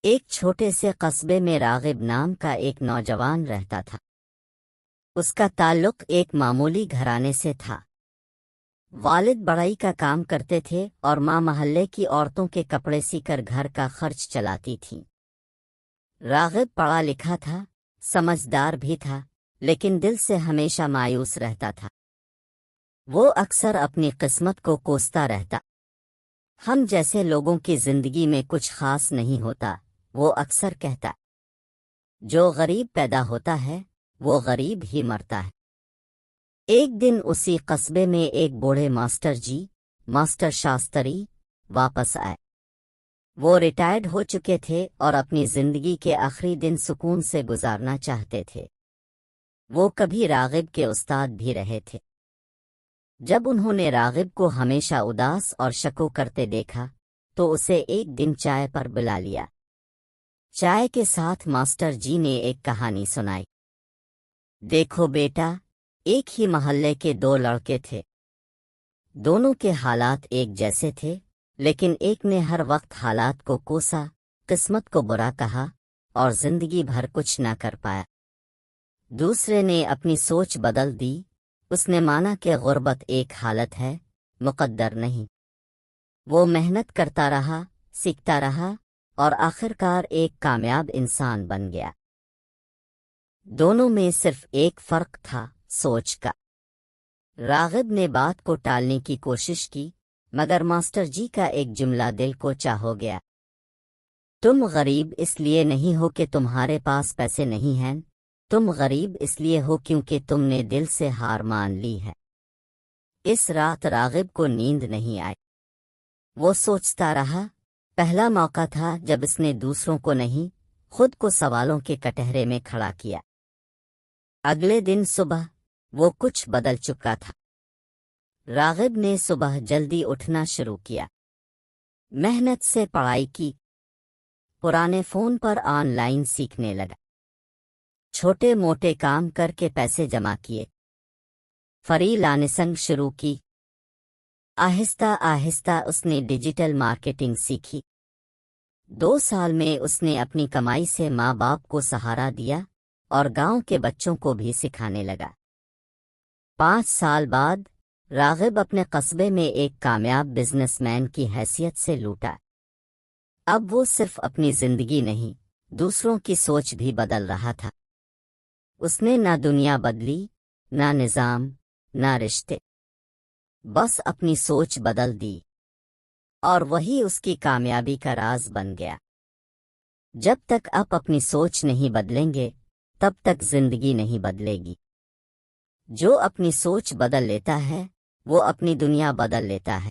ایک چھوٹے سے قصبے میں راغب نام کا ایک نوجوان رہتا تھا۔ اس کا تعلق ایک معمولی گھرانے سے تھا۔ والد بڑائی کا کام کرتے تھے اور ماں محلے کی عورتوں کے کپڑے سی کر گھر کا خرچ چلاتی تھیں۔ راغب پڑھا لکھا تھا، سمجھدار بھی تھا، لیکن دل سے ہمیشہ مایوس رہتا تھا۔ وہ اکثر اپنی قسمت کو کوستا رہتا۔ ہم جیسے لوگوں کی زندگی میں کچھ خاص نہیں ہوتا، وہ اکثر کہتا۔ جو غریب پیدا ہوتا ہے وہ غریب ہی مرتا ہے۔ ایک دن اسی قصبے میں ایک بوڑھے ماسٹر شاستری واپس آئے۔ وہ ریٹائرڈ ہو چکے تھے اور اپنی زندگی کے آخری دن سکون سے گزارنا چاہتے تھے۔ وہ کبھی راغب کے استاد بھی رہے تھے۔ جب انہوں نے راغب کو ہمیشہ اداس اور شکو کرتے دیکھا تو اسے ایک دن چائے پر بلا لیا۔ چائے کے ساتھ ماسٹر جی نے ایک کہانی سنائی۔ دیکھو بیٹا، ایک ہی محلے کے دو لڑکے تھے۔ دونوں کے حالات ایک جیسے تھے، لیکن ایک نے ہر وقت حالات کو کوسا، قسمت کو برا کہا اور زندگی بھر کچھ نہ کر پایا۔ دوسرے نے اپنی سوچ بدل دی۔ اس نے مانا کہ غربت ایک حالت ہے، مقدر نہیں۔ وہ محنت کرتا رہا، سیکھتا رہا اور آخرکار ایک کامیاب انسان بن گیا۔ دونوں میں صرف ایک فرق تھا، سوچ کا۔ راغب نے بات کو ٹالنے کی کوشش کی، مگر ماسٹر جی کا ایک جملہ دل کو چاہو گیا۔ تم غریب اس لیے نہیں ہو کہ تمہارے پاس پیسے نہیں ہیں، تم غریب اس لیے ہو کیونکہ تم نے دل سے ہار مان لی ہے۔ اس رات راغب کو نیند نہیں آئی۔ وہ سوچتا رہا۔ پہلا موقع تھا جب اس نے دوسروں کو نہیں، خود کو سوالوں کے کٹہرے میں کھڑا کیا۔ اگلے دن صبح وہ کچھ بدل چکا تھا۔ راغب نے صبح جلدی اٹھنا شروع کیا۔ محنت سے پڑھائی کی، پرانے فون پر آن لائن سیکھنے لگا، چھوٹے موٹے کام کر کے پیسے جمع کیے، فری لانسنگ شروع کی۔ آہستہ آہستہ اس نے ڈیجیٹل مارکیٹنگ سیکھی۔ 2 سال میں اس نے اپنی کمائی سے ماں باپ کو سہارا دیا اور گاؤں کے بچوں کو بھی سکھانے لگا۔ 5 سال بعد راغب اپنے قصبے میں ایک کامیاب بزنس مین کی حیثیت سے لوٹا۔ اب وہ صرف اپنی زندگی نہیں، دوسروں کی سوچ بھی بدل رہا تھا۔ اس نے نہ دنیا بدلی، نہ نظام، نہ رشتے، بس اپنی سوچ بدل دی، اور وہی اس کی کامیابی کا راز بن گیا۔ جب تک آپ اپنی سوچ نہیں بدلیں گے، تب تک زندگی نہیں بدلے گی۔ جو اپنی سوچ بدل لیتا ہے، وہ اپنی دنیا بدل لیتا ہے۔